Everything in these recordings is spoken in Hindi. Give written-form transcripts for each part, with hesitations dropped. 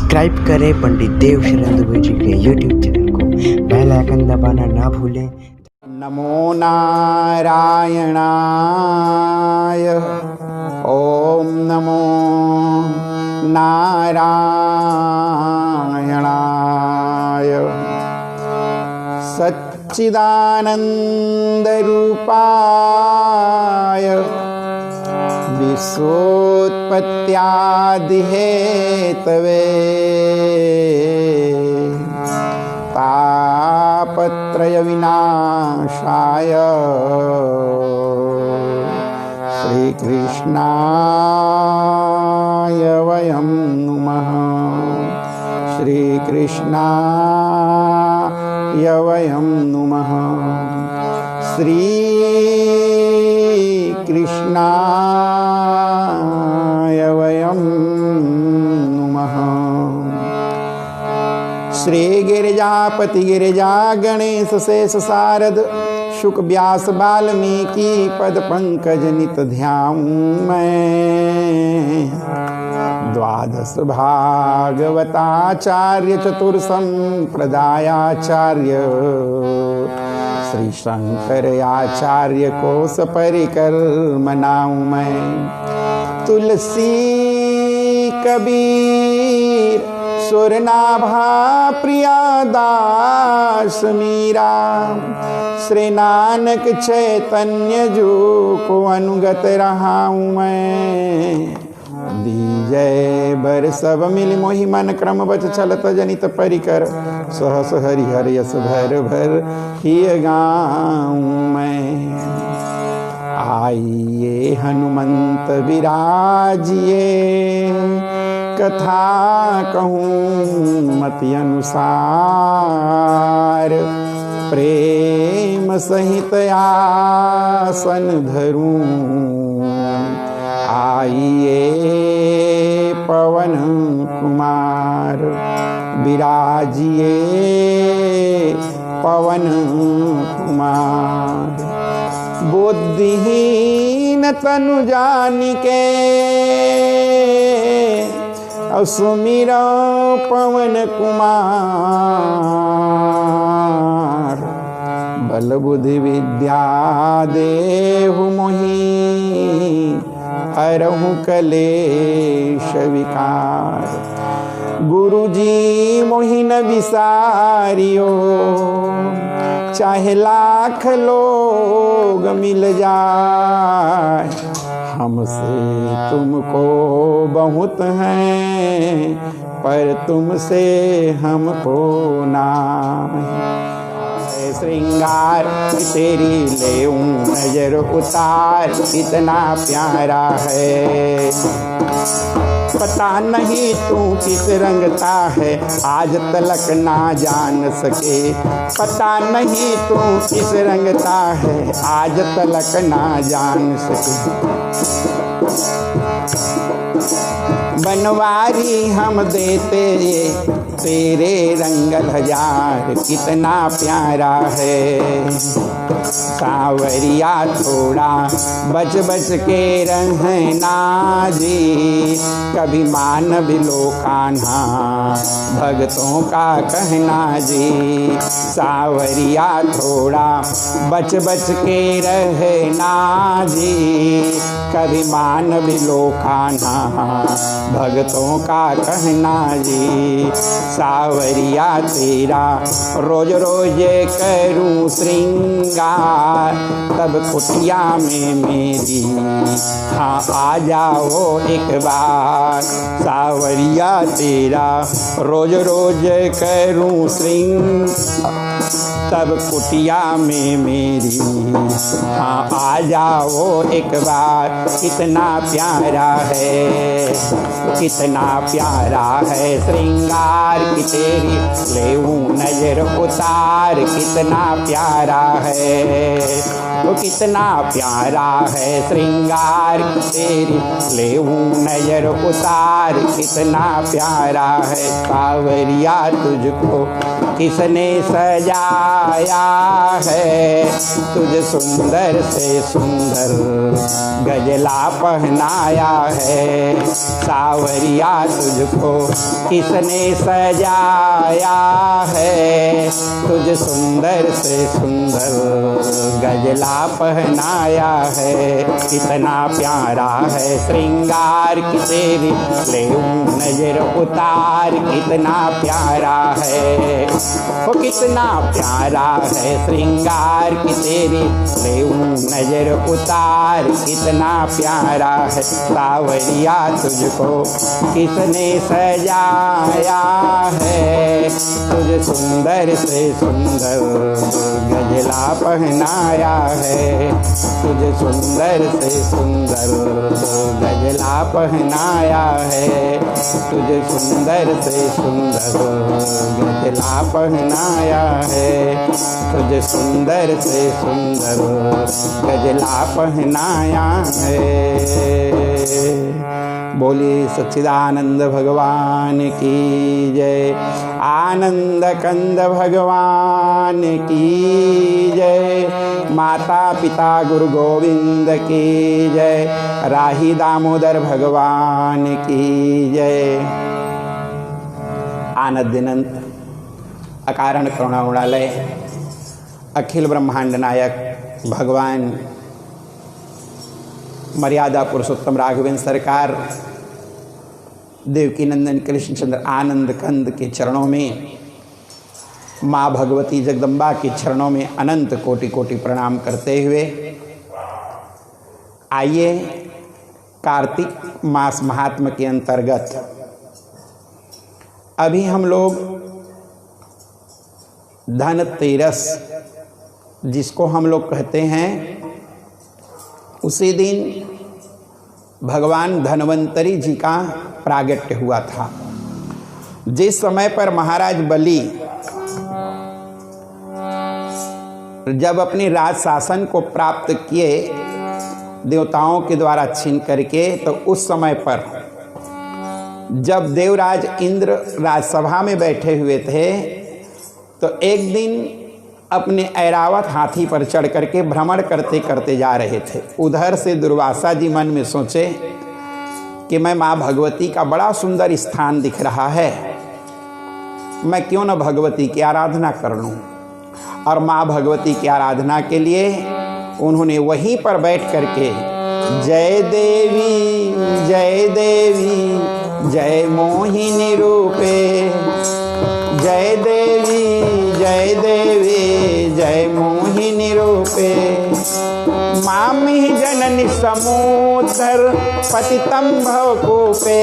सब्सक्राइब करें पंडित देव शरण दुबे जी के यूट्यूब चैनल को, बेल आइकन दबाना ना भूलें। नमो नारायणाय, ओम नमो नारायणाय। सच्चिदानंद रूपाय विश्वोत्पत्त्यादि हेतवे तापत्रय विनाशाय श्री कृष्णाय वयं नुमः। श्री कृष्णाय वयं नुमः। श्री कृष्णाय वयं नुमः। श्री गिरिजापति गिरिजा गणेश शेष शारद शुक व्यास वाल्मीकि पद पंकज नित ध्याऊं मैं। द्वादश भागवताचार्य चतुर्संप्रदायाचार्य श्री शंकर आचार्य को सपरिकर मनाऊं मैं। तुलसी कबीर सुरनाभा प्रियादास मीरा श्री नानक चैतन्य जो को अनुगत रहा हूँ मैं। दीजय बर सब मिल मोहि मन क्रम बच चलत जनित परिकर सहस हरि हर यस भर भर ही गाऊं मैं। आइए हनुमंत विराजिए कथा कहूँ मति अनुसार प्रेम सहित आसन धरूं। आइए पवन कुमार विराजिए पवन कुमार। बुद्धिहीन तनु जानिके सुमिरो पवन कुमार। बल बुद्धि विद्या देहु मोहि हरहु कलेश विकार। गुरुजी मोहि न विसारियो चाहे लाख लोग मिल जाए। हमसे तुमको बहुत हैं पर तुमसे हमको नाहीं। श्रृंगार तेरी लेऊं नजर उतार इतना प्यारा है। पता नहीं तू किस रंग का है आज तलक ना जान सके। पता नहीं तू किस रंग का है आज तलक ना जान सके। बनवारी हम देते तेरे रंगल हजार कितना प्यारा है। सावरिया थोड़ा बच बच के रहना जी कभी मान भी लो कान्हा भगतों का कहना जी। सावरिया थोड़ा बच बच के रहना जी कभी मान भी लो कान्हा भगतों का कहना जी। सावरिया तेरा रोज रोज करूं श्रृंगार तब कुटिया में मेरी हाँ आ जाओ एक बार। सावरिया तेरा रोज रोज करूं श्रृंगार तब कुटिया में मेरी हाँ आ जाओ एक बार। कितना प्यारा है कितना प्यारा है श्रृंगार की तेरी लेऊं नजर उतार कितना प्यारा है। तो कितना प्यारा है श्रृंगार की तेरी लेऊं नजर उतार कितना प्यारा है। सावरिया तुझको किसने सजा सजाया है, तुझ सुंदर से सुंदर गजला पहनाया है। सावरिया तुझको किसने सजाया है, तुझ सुंदर से सुंदर गजला पहनाया है। कितना प्यारा है श्रृंगार की तेरी, ले नजर उतार, कितना प्यारा है, वो कितना प्यारा है श्रृंगार की तेरी, ले नजर उतार, कितना प्यारा है। सावरिया तुझको किसने सजाया है, तुझ सुंदर से सुंदर गजला पहनाया है, तुझ सुंदर से सुंदर गजला पहनाया है, तुझ सुंदर से सुंदर गजला पहनाया है, तुझ सुंदर से सुंदर गजला पहनाया है। बोलिए सच्चिदानंद भगवान की जय, आनंद कंद भगवान की जय, माता पिता गुरु गोविंद की जय, राही दामोदर भगवान की जय। आनंदनंद अकारण करुणामृणालय अखिल ब्रह्मांड नायक भगवान मर्यादा पुरुषोत्तम राघवेंद्र सरकार देवकी नंदन कृष्णचंद्र आनंद कंद के चरणों में, माँ भगवती जगदम्बा के चरणों में अनंत कोटि कोटि प्रणाम करते हुए आइए कार्तिक मास महात्म के अंतर्गत अभी हम लोग धनतेरस जिसको हम लोग कहते हैं, उसी दिन भगवान धन्वंतरी जी का प्रागट्य हुआ था। जिस समय पर महाराज बलि जब अपने राज शासन को प्राप्त किए देवताओं के द्वारा छीन करके, तो उस समय पर जब देवराज इंद्र राजसभा में बैठे हुए थे, तो एक दिन अपने ऐरावत हाथी पर चढ़ करके भ्रमण करते करते जा रहे थे। उधर से दुर्वासा जी मन में सोचे कि मैं माँ भगवती का बड़ा सुंदर स्थान दिख रहा है, मैं क्यों न भगवती की आराधना कर लूँ। और माँ भगवती की आराधना के लिए उन्होंने वहीं पर बैठ करके जय देवी जय देवी जय मोहिनी रूपे, जय देवी जय देवी जय मोहिनी रूपे, मामी जननी समुद्र पतितं भवकूपे,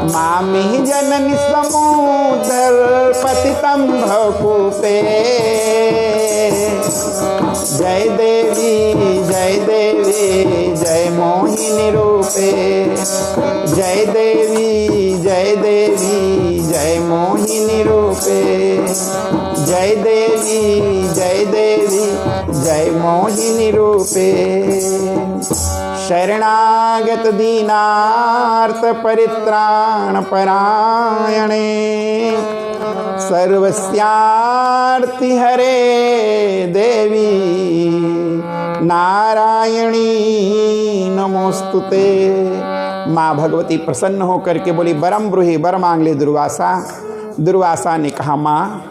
मामी जननी समुद्र पतितं भवकूपे, जय देवी जय मोहिनी रूपे, जय देवी जय मोहिनी रूपे, जय देवी जय मोहिनी रूपे, शरणागत दीनार्थ परित्राण परायणे, सर्वस्यार्ति हरे देवी नारायणी नमोस्तुते। माँ भगवती प्रसन्न होकर के बोली, बरम ब्रूहि बर मांग ले दुर्वासा। दुर्वासा ने कहा, माँ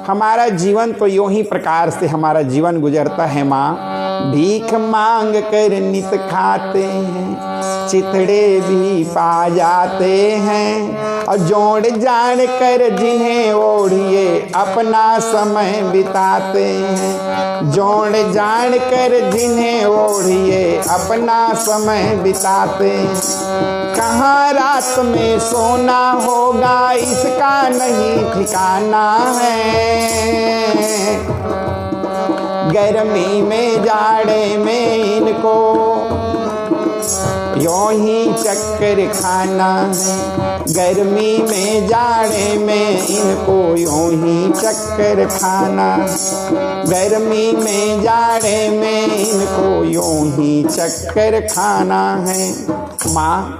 हमारा जीवन तो यूं ही प्रकार से हमारा जीवन गुजरता है माँ, भीख मांग कर नित खाते हैं, चितड़े भी पा जाते हैं, और जोड़ जान कर जिन्हें ओढ़िए अपना समय बिताते हैं, जोड़ जान कर जिन्हें ओढ़िए अपना समय बिताते हैं। कहाँ रात में सोना होगा इसका नहीं ठिकाना है, गर्मी में जाड़े में इनको यूं ही चक्कर खाना है, गर्मी में जाड़े में इनको यूं ही चक्कर खाना, गर्मी में जाड़े में इनको यूं ही चक्कर खाना है। माँ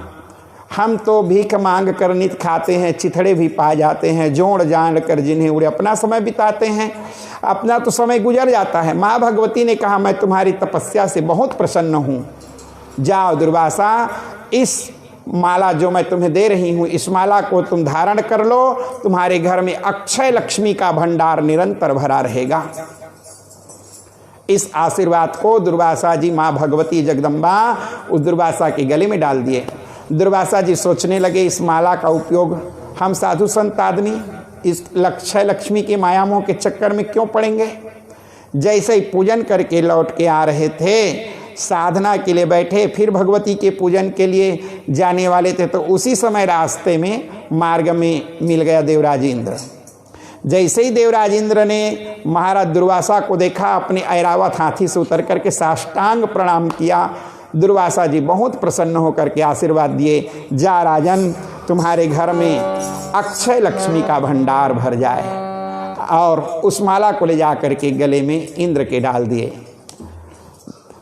हम तो भीख मांग कर नित खाते हैं, चिथड़े भी पा जाते हैं, जोड़ जान कर जिन्हें उड़े अपना समय बिताते हैं। अपना तो समय गुजर जाता है। माँ भगवती ने कहा मैं तुम्हारी तपस्या से बहुत प्रसन्न हूँ, जाओ दुर्वासा, इस माला जो मैं तुम्हें दे रही हूँ, इस माला को तुम धारण कर लो, तुम्हारे घर में अक्षय लक्ष्मी का भंडार निरंतर भरा रहेगा। इस आशीर्वाद को दुर्वासा जी, माँ भगवती जगदम्बा उस दुर्वासा के गले में डाल दिए। दुर्वासा जी सोचने लगे इस माला का उपयोग हम साधु संत आदमी इस अक्षय लक्ष्मी के माया मोह के चक्कर में क्यों पड़ेंगे। जैसे ही पूजन करके लौट के आ रहे थे, साधना के लिए बैठे, फिर भगवती के पूजन के लिए जाने वाले थे, तो उसी समय रास्ते में मार्ग में मिल गया देवराज इंद्र। जैसे ही देवराज इंद्र ने महाराज दुर्वासा को देखा, अपने ऐरावत हाथी से उतर करके साष्टांग प्रणाम किया। दुर्वासा जी बहुत प्रसन्न होकर के आशीर्वाद दिए, जा राजन, तुम्हारे घर में अक्षय लक्ष्मी का भंडार भर जाए। और उस माला को ले जा करके गले में इंद्र के डाल दिए।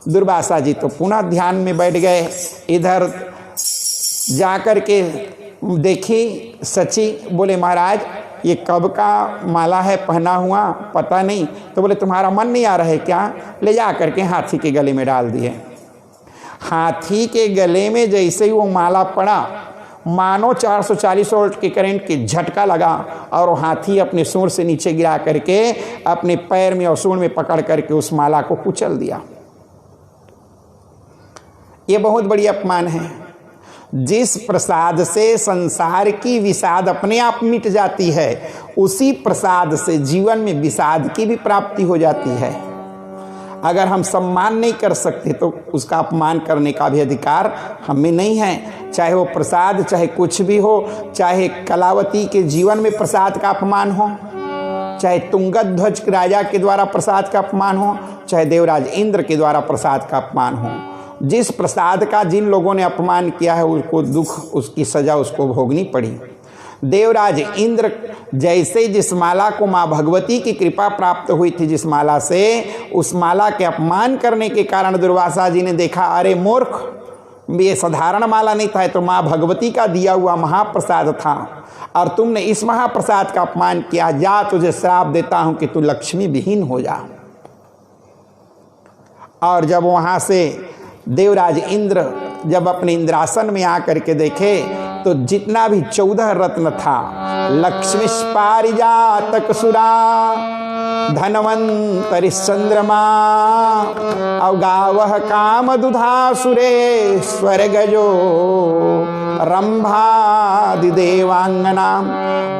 दुर्वासा जी तो पुनः ध्यान में बैठ गए। इधर जाकर के देखी सची, बोले महाराज ये कब का माला है पहना हुआ, पता नहीं। तो बोले तुम्हारा मन नहीं आ रहा है क्या, ले जा करके हाथी के गले में डाल दिए। हाथी के गले में जैसे ही वो माला पड़ा, मानो 440 वोल्ट के करंट के झटका लगा और वो हाथी अपने सूंड से नीचे गिरा करके अपने पैर में और सूंड में पकड़ करके उस माला को कुचल दिया। ये बहुत बड़ी अपमान है। जिस प्रसाद से संसार की विषाद अपने आप मिट जाती है, उसी प्रसाद से जीवन में विषाद की भी प्राप्ति हो जाती है। अगर हम सम्मान नहीं कर सकते तो उसका अपमान करने का भी अधिकार हमें नहीं है। चाहे वो प्रसाद, चाहे कुछ भी हो, चाहे कलावती के जीवन में प्रसाद का अपमान हो, चाहे तुंगध्वज राजा के द्वारा प्रसाद का अपमान हो, चाहे देवराज इंद्र के द्वारा प्रसाद का अपमान हो। जिस प्रसाद का जिन लोगों ने अपमान किया है, उसको दुख, उसकी सजा उसको भोगनी पड़ी। देवराज इंद्र जैसे जिस माला को माँ भगवती की कृपा प्राप्त हुई थी, जिस माला से, उस माला के अपमान करने के कारण दुर्वासा जी ने देखा, अरे मूर्ख, ये साधारण माला नहीं था, तो माँ भगवती का दिया हुआ महाप्रसाद था और तुमने इस महाप्रसाद का अपमान किया। जा, तुझे श्राप देता हूँ कि तू लक्ष्मी विहीन हो जा। और जब वहाँ से देवराज इंद्र जब अपने इंद्रासन में आकर के देखे, तो जितना भी 14 रत्न था, लक्ष्मी पारिजातक सुरा, धनवंतरि चंद्रमा, अवगावह काम दुधा सुरे, स्वर्गजो रंभादि देवांगना,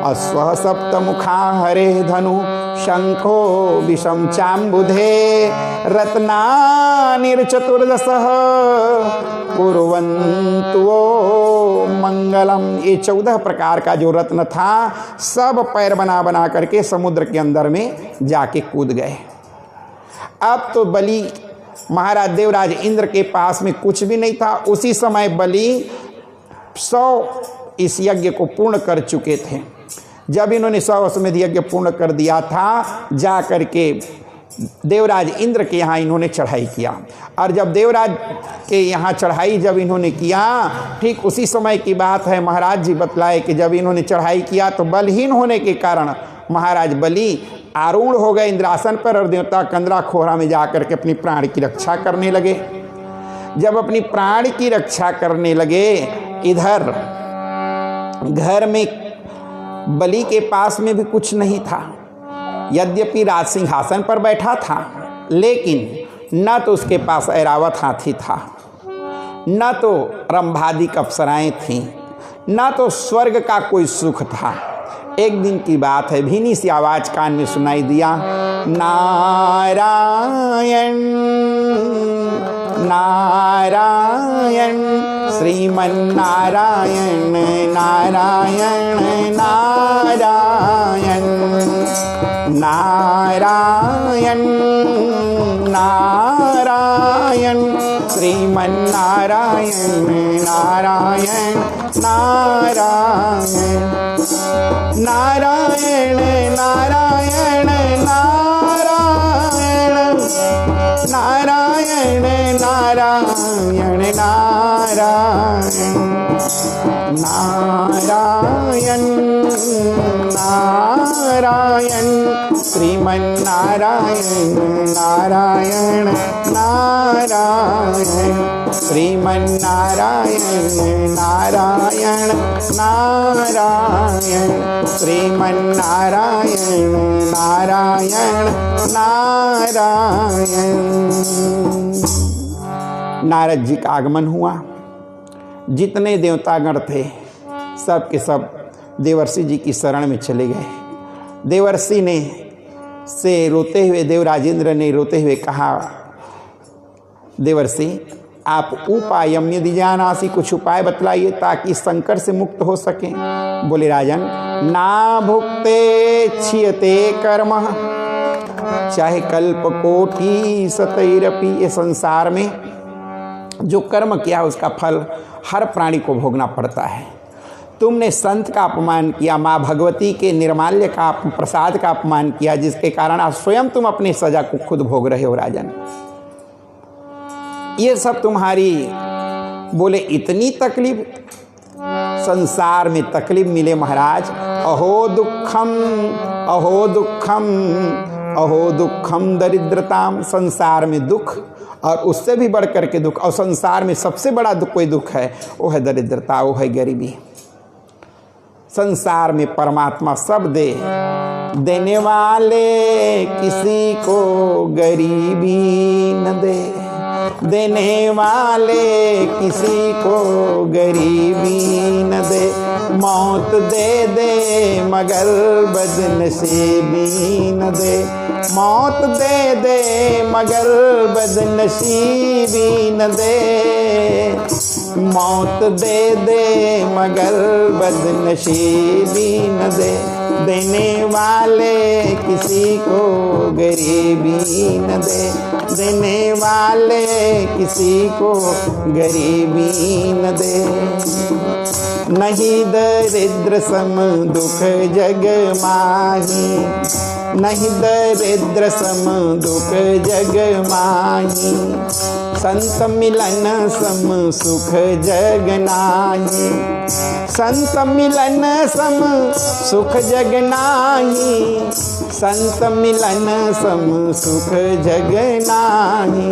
अश्व सप्तमुखा हरे धनु, शंखो विषम चांबुधे, रत्नानिर्चतुर्दशः कुर्वन्तु मंगलम। ये 14 प्रकार का जो रत्न था, सब पैर बना बना करके समुद्र के अंदर में जाके कूद गए। अब तो बलि, महाराज देवराज इंद्र के पास में कुछ भी नहीं था। उसी समय बलि 100 इस यज्ञ को पूर्ण कर चुके थे। जब इन्होंने 100 अश्वमेध यज्ञ पूर्ण कर दिया था, जा करके देवराज इंद्र के यहाँ इन्होंने चढ़ाई किया। और जब देवराज के यहाँ चढ़ाई जब इन्होंने किया, ठीक उसी समय की बात है, महाराज जी बतलाए कि जब इन्होंने चढ़ाई किया तो बलहीन होने के कारण महाराज बलि आरूढ़ हो गए इंद्रासन पर और देवता कंदरा खोरा में जाकर के अपनी प्राण की रक्षा करने लगे। जब अपनी प्राण की रक्षा करने लगे, इधर घर में बलि के पास में भी कुछ नहीं था। यद्यपि राज सिंहासन पर बैठा था, लेकिन न तो उसके पास ऐरावत हाथी था, न तो रंभादिक अप्सराएं थीं, न तो स्वर्ग का कोई सुख था। एक दिन की बात है, भीनी सी आवाज कान में सुनाई दिया, नारायण नारायण श्रीमन नारायण नारायण नारायण नारायण नारायण श्रीमन नारायण नारायण नारायण नारायण नारायण नारायण नारायण नारायण नारायण नारायण नारायण श्रीमन्नारायण नारायण नारायण श्रीमन्नारायण नारायण नारायण श्रीमन्नारायण नारायण नारायण। नारद जी का आगमन हुआ। जितने देवतागण थे सब के सब देवर्षि जी की शरण में चले गए। देवर्षि ने से रोते हुए देवराजेंद्र ने रोते हुए कहा, देवर्षि आप उपायम यदि जानासी, कुछ उपाय बतलाइए ताकि संकट से मुक्त हो सकें। बोले राजन, ना भुक्ते क्षीयते कर्म चाहे कल्प कोटि सतैरपि। ये संसार में जो कर्म किया उसका फल हर प्राणी को भोगना पड़ता है। तुमने संत का अपमान किया, माँ भगवती के निर्माल्य का प्रसाद का अपमान किया, जिसके कारण आज स्वयं तुम अपनी सजा को खुद भोग रहे हो राजन। ये सब तुम्हारी, बोले इतनी तकलीफ संसार में तकलीफ मिले महाराज। अहो दुखम अहो दुखम अहो दुखम दरिद्रताम। संसार में दुख और उससे भी बढ़ कर के दुख, और संसार में सबसे बड़ा दुख कोई दुख है वो है दरिद्रता, वो है गरीबी। संसार में परमात्मा सब दे, देने वाले किसी को गरीबी न दे, देने वाले किसी को गरीबी न दे। मौत दे दे मगर बदनसीबी न दे, मौत दे दे मगर बदनसीबी न दे, मौत दे दे मगर बदनसीबी न दे। देने वाले किसी को गरीबी न दे, देने वाले किसी को गरीबी न दे। नहीं दरिद्र सम दुख जग माही, नहीं दरिद्र सम दुख जग माही। संत मिलन सम सुख जग नाही, संत मिलन सम सुख जग नाही, संत मिलन सम सुख जग नाही,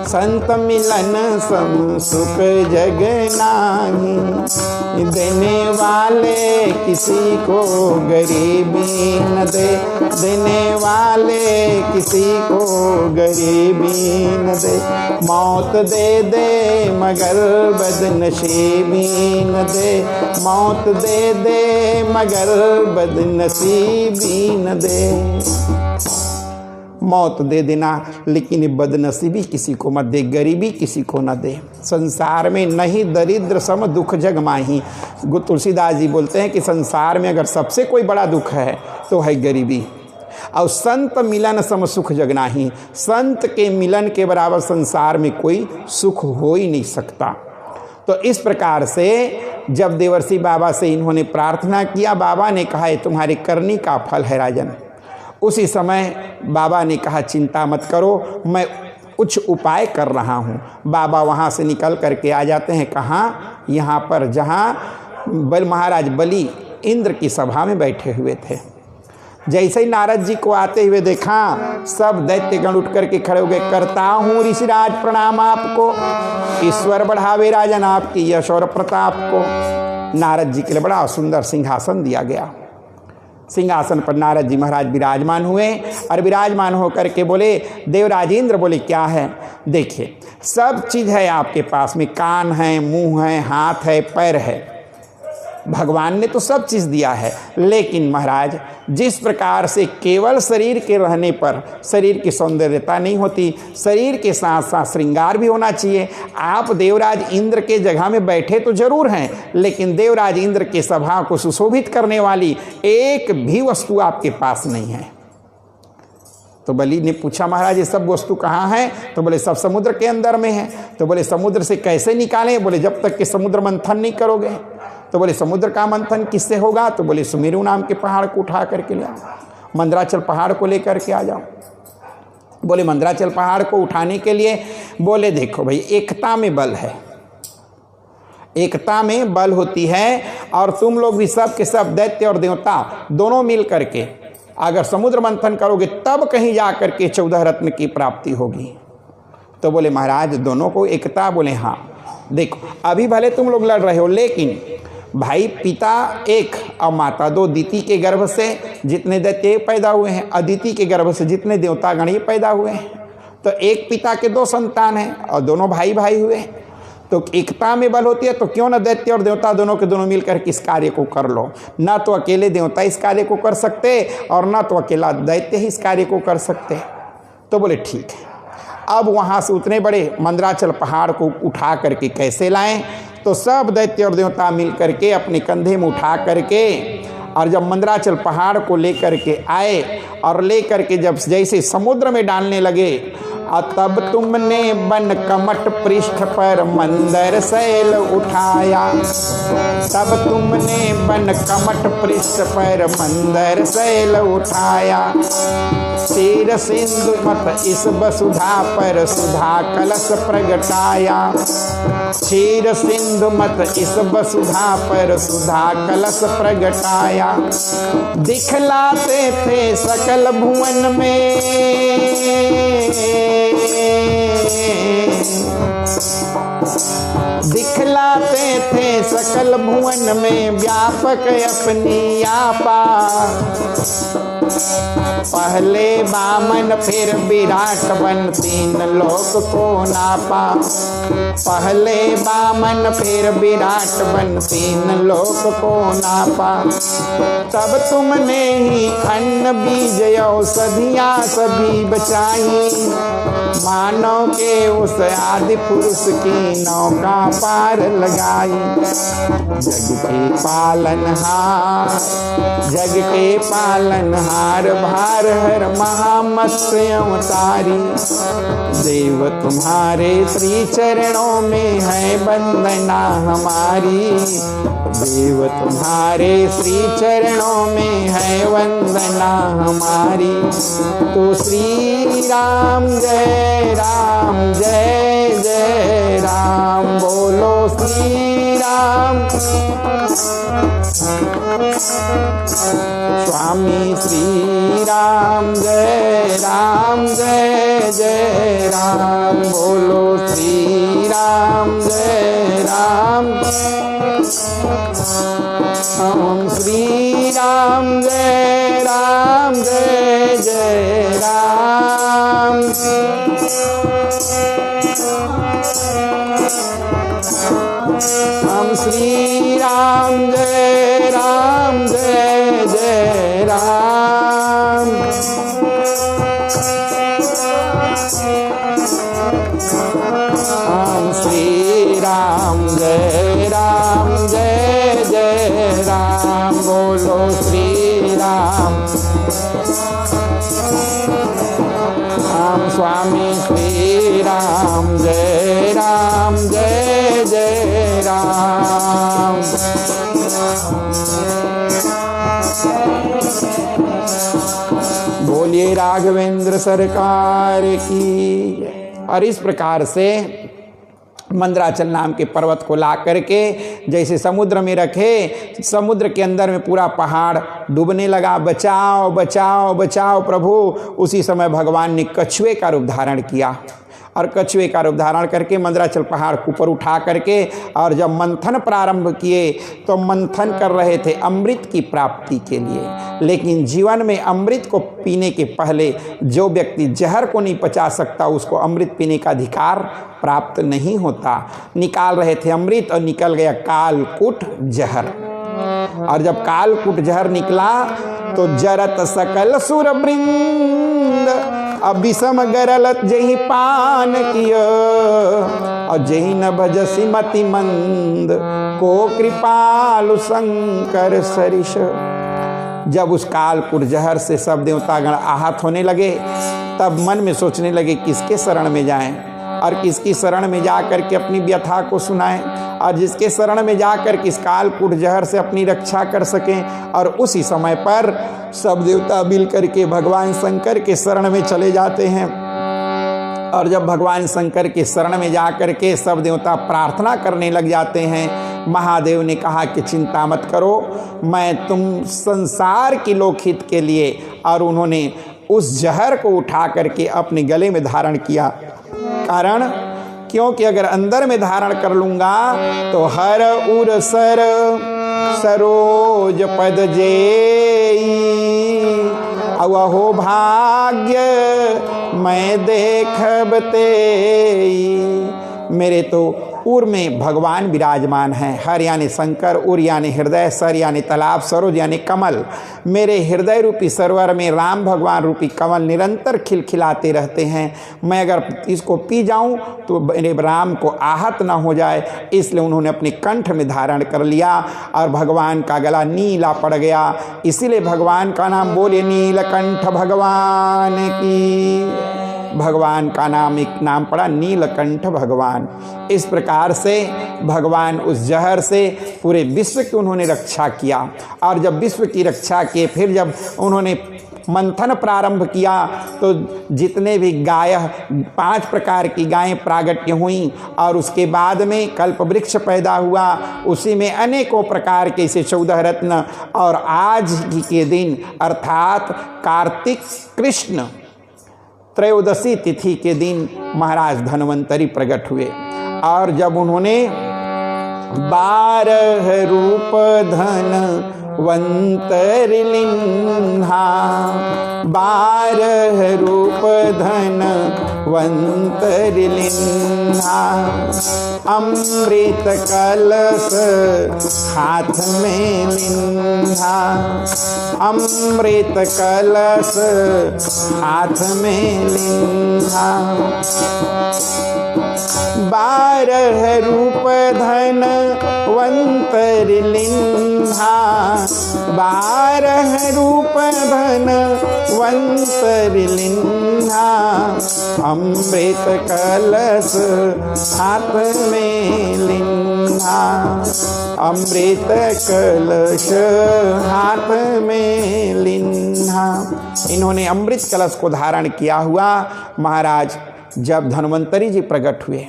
संत मिलन सम सुख जग नाही। देने वाले किसी को गरीबी न दे, देने वाले किसी को गरीबी न दे। मौत दे दे मगर बदनसीबी न दे, मौत दे दे मगर बदनसीबी न दे। मौत दे देना लेकिन बदनसीबी किसी को मत दे, गरीबी किसी को न दे। संसार में नहीं दरिद्र सम दुख जग माही। तुलसीदास जी बोलते हैं कि संसार में अगर सबसे कोई बड़ा दुख है तो है गरीबी, और संत मिलन सम सुख जग नाही। संत के मिलन के बराबर संसार में कोई सुख हो ही नहीं सकता। तो इस प्रकार से जब देवर्षि बाबा से इन्होंने प्रार्थना किया, बाबा ने कहा ये तुम्हारी करनी का फल है राजन। उसी समय बाबा ने कहा चिंता मत करो, मैं कुछ उपाय कर रहा हूँ। बाबा वहाँ से निकल करके आ जाते हैं कहाँ, यहाँ पर जहाँ महाराज बलि इंद्र की सभा में बैठे हुए थे। जैसे ही नारद जी को आते हुए देखा, सब दैत्यगण उठ करके खड़े हो गए। करता हूँ ऋषिराज प्रणाम आपको, ईश्वर बढ़ावे राजन आपकी यश और प्रताप को। नारद जी के लिए बड़ा सुंदर सिंहासन दिया गया। सिंहासन पर नारद जी महाराज विराजमान हुए और विराजमान होकर के बोले, देवराजेंद्र बोले क्या है? देखिए सब चीज़ है आपके पास में, कान है, मुंह है, हाथ है, पैर है, भगवान ने तो सब चीज़ दिया है। लेकिन महाराज जिस प्रकार से केवल शरीर के रहने पर शरीर की सौंदर्यता नहीं होती, शरीर के साथ साथ श्रृंगार भी होना चाहिए। आप देवराज इंद्र के जगह में बैठे तो जरूर हैं, लेकिन देवराज इंद्र के सभा को सुशोभित करने वाली एक भी वस्तु आपके पास नहीं है। तो बलि ने पूछा महाराज ये सब वस्तु कहाँ है? तो बोले सब समुद्र के अंदर में है। तो बोले समुद्र से कैसे निकालें? बोले जब तक कि समुद्र मंथन नहीं करोगे। तो बोले समुद्र का मंथन किससे होगा? तो बोले सुमेरु नाम के पहाड़ को उठा करके ले आओ, मंदराचल पहाड़ को लेकर के आ जाओ। बोले मंदराचल पहाड़ को उठाने के लिए बोले देखो भाई एकता में बल है, एकता में बल होती है। और तुम लोग भी सब के सब दैत्य और देवता दोनों मिल करके अगर समुद्र मंथन करोगे तब कहीं जा करके 14 रत्न की प्राप्ति होगी। तो बोले महाराज दोनों को एकता? बोले हाँ। देखो अभी भले तुम लोग लड़ रहे हो, लेकिन भाई पिता एक और माता दो। अदिति के गर्भ से जितने दैत्य पैदा हुए हैं, अदिति के गर्भ से जितने देवतागण ये पैदा हुए हैं, तो एक पिता के दो संतान हैं और दोनों भाई भाई हुए। तो एकता में बल होती है, तो क्यों ना दैत्य और देवता दोनों के दोनों मिलकर इस कार्य को कर लो। ना तो अकेले देवता इस कार्य को कर सकते और ना तो अकेला दैत्य ही इस कार्य को कर सकते। तो बोले ठीक है। अब वहाँ से उतने बड़े मंदराचल पहाड़ को उठा करके कैसे लाएं? तो सब दैत्य और देवता मिल करके अपने कंधे में उठा करके, और जब मंदराचल पहाड़ को लेकर के आए और लेकर के जब जैसे समुद्र में डालने लगे, तब तुमने बन कमट पृष्ठ पर मंदर शैल उठाया। तब तुमने बन कमट पृष्ठ पर मंदर शैल उठाया। क्षीर सिंधु मत इस वसुधा पर सुधा कलश प्रगटाया। क्षीर सिंधु मत इस वसुधा पर सुधा कलश प्रगटाया। दिखलाते थे सकल भुवन में, दिखलाते थे सकल भुवन में व्यापक अपनी आपा। पहले बामन फिर विराट बन तीन लोक को नापा। पहले बामन फिर विराट बन तीन लोक को नापा। तब तुमने ही अन्न बीज औषधियाँ सभी बचाई। मानव के उस आदि पुरुष की नौका पार लगाई। जग के पालनहार, जग के पालनहार भार हर महामत्स्य अवतारी। देव तुम्हारे श्री चरणों में है वंदना हमारी। देव तुम्हारे श्री चरणों में है वंदना हमारी। तो श्री राम जय राम जय जय राम बोलो श्री राम। स्वामी श्री राम जय जय राम बोलो श्री राम जय राम। ओम श्री राम जय जय राम। हम श्री राम जय जय राम। हम श्री राम जय जय राम बोलो श्री राम। हम स्वामी श्री राम जय जय राम। बोलिए राघवेंद्र सरकार की। और इस प्रकार से मंदराचल नाम के पर्वत को ला करके जैसे समुद्र में रखे, समुद्र के अंदर में पूरा पहाड़ डूबने लगा। बचाओ बचाओ बचाओ प्रभु। उसी समय भगवान ने कछुए का रूप धारण किया और कछुए का रूप धारण करके मंदराचल पहाड़ को ऊपर उठा करके, और जब मंथन प्रारंभ किए तो मंथन कर रहे थे अमृत की प्राप्ति के लिए। लेकिन जीवन में अमृत को पीने के पहले जो व्यक्ति जहर को नहीं पचा सकता उसको अमृत पीने का अधिकार प्राप्त नहीं होता। निकाल रहे थे अमृत और निकल गया कालकूट जहर। और जब कालकूट जहर निकला तो जरत सकल सुर वृंद अभिसम गरलत जही पान किया। और जही न भजसी मति मंद को कृपालु शंकर सरिष। जब उस कालकूट जहर से सब देवतागण आहत होने लगे तब मन में सोचने लगे किसके शरण में जाएं और किसकी शरण में जा कर के अपनी व्यथा को सुनाएं, और जिसके शरण में जाकर के इस कालकूट जहर से अपनी रक्षा कर सकें। और उसी समय पर सब देवता मिल करके भगवान शंकर के शरण में चले जाते हैं। और जब भगवान शंकर के शरण में जाकर के सब देवता प्रार्थना करने लग जाते हैं, महादेव ने कहा कि चिंता मत करो, मैं तुम संसार के लोकहित के लिए, और उन्होंने उस जहर को उठा करके अपने गले में धारण किया। कारण क्योंकि अगर अंदर में धारण कर लूँगा तो हर उर सर सरोज पद जेई, अवहो भाग्य मैं देखब तेई। मेरे तो उर में भगवान विराजमान हैं। हर यानी शंकर, उर यानी हृदय, सर यानी तालाब, सरोज यानी कमल। मेरे हृदय रूपी सरोवर में राम भगवान रूपी कमल निरंतर खिलखिलाते रहते हैं। मैं अगर इसको पी जाऊं तो मेरे राम को आहत ना हो जाए, इसलिए उन्होंने अपने कंठ में धारण कर लिया और भगवान का गला नीला पड़ गया। इसीलिए भगवान का नाम बोले नीलकंठ भगवान की। भगवान का नाम एक नाम पड़ा नीलकंठ भगवान। इस प्रकार से भगवान उस जहर से पूरे विश्व की उन्होंने रक्षा किया। और जब विश्व की रक्षा किए, फिर जब उन्होंने मंथन प्रारंभ किया तो जितने भी गाय 5 प्रकार की गायें प्रागट्य हुई, और उसके बाद में कल्प वृक्ष पैदा हुआ। उसी में अनेकों प्रकार के इसे 14 रत्न। और आज के दिन अर्थात कार्तिक कृष्ण त्रयोदशी तिथि के दिन महाराज धन्वंतरी प्रकट हुए। और जब उन्होंने 12 रूप धनवंतरि लिन्हा, 12 रूप धनवंतरि लिन्हा, अमृत कलश हाथ में लिन्हा, अमृत कलश हाथ में लिन्हा, 12 रूप धनवंतरि लिन्हा, 12 रूप धनवंतरि लिन्हा, अमृत कलश हाथ में लिन्हा, अमृत कलश हाथ में लिन्हा। इन्होंने अमृत कलश को धारण किया हुआ महाराज जब धन्वंतरी जी प्रकट हुए।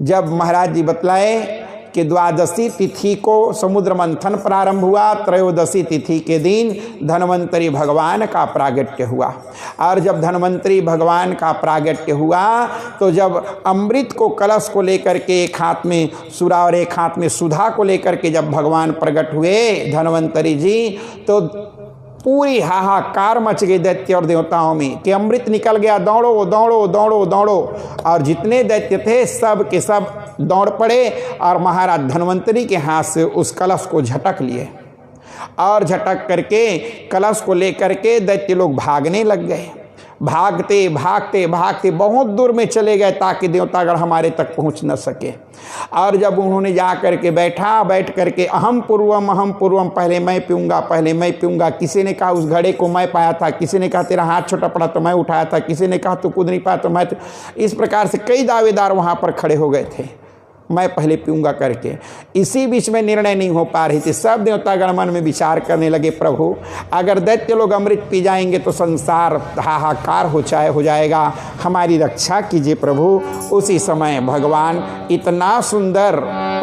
जब महाराज जी बतलाए कि द्वादशी तिथि को समुद्र मंथन प्रारंभ हुआ, त्रयोदशी तिथि के दिन धन्वंतरी भगवान का प्रागट्य हुआ। और जब धन्वंतरी भगवान का प्रागट्य हुआ तो जब अमृत को कलश को लेकर के एक हाथ में सुरा और एक हाथ में सुधा को लेकर के जब भगवान प्रकट हुए धन्वंतरी जी, तो पूरी हाहाकार मच गई दैत्य और देवताओं में कि अमृत निकल गया, दौड़ो दौड़ो दौड़ो दौड़ो। और जितने दैत्य थे सब के सब दौड़ पड़े और महाराज धन्वंतरी के हाथ से उस कलश को झटक लिए। और झटक करके कलश को लेकर के दैत्य लोग भागने लग गए। भागते भागते भागते बहुत दूर में चले गए ताकि देवतागण हमारे तक पहुंच न सके। और जब उन्होंने जा करके बैठ करके अहम पूर्वम, पहले मैं पीऊँगा, पहले मैं पीऊँगा। किसी ने कहा उस घड़े को मैं पाया था, किसी ने कहा तेरा हाथ छोटा पड़ा तो मैं उठाया था, किसी ने कहा तू कूद नहीं पाया तो मैं। इस प्रकार से कई दावेदार वहाँ पर खड़े हो गए थे, मैं पहले पीऊँगा करके। इसी बीच में निर्णय नहीं हो पा रही थी। सब देवतागण मन में विचार करने लगे, प्रभु अगर दैत्य लोग अमृत पी जाएंगे तो संसार हाहाकार हो जाएगा, हमारी रक्षा कीजिए प्रभु। उसी समय भगवान इतना सुंदर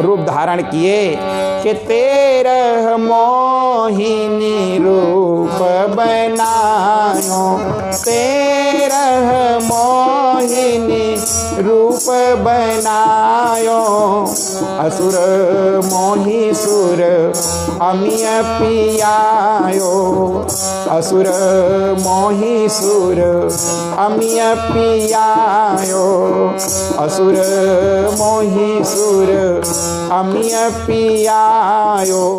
रूप धारण किए कि 13 मोहिनी रूप बनायो, 13 मोहिनी रूप बनायो, असुर मोहि सुर अमिय पियायो, असुर मोहि सुर अमिय पियायो, असुर मोहि सुर अमिय पियायो।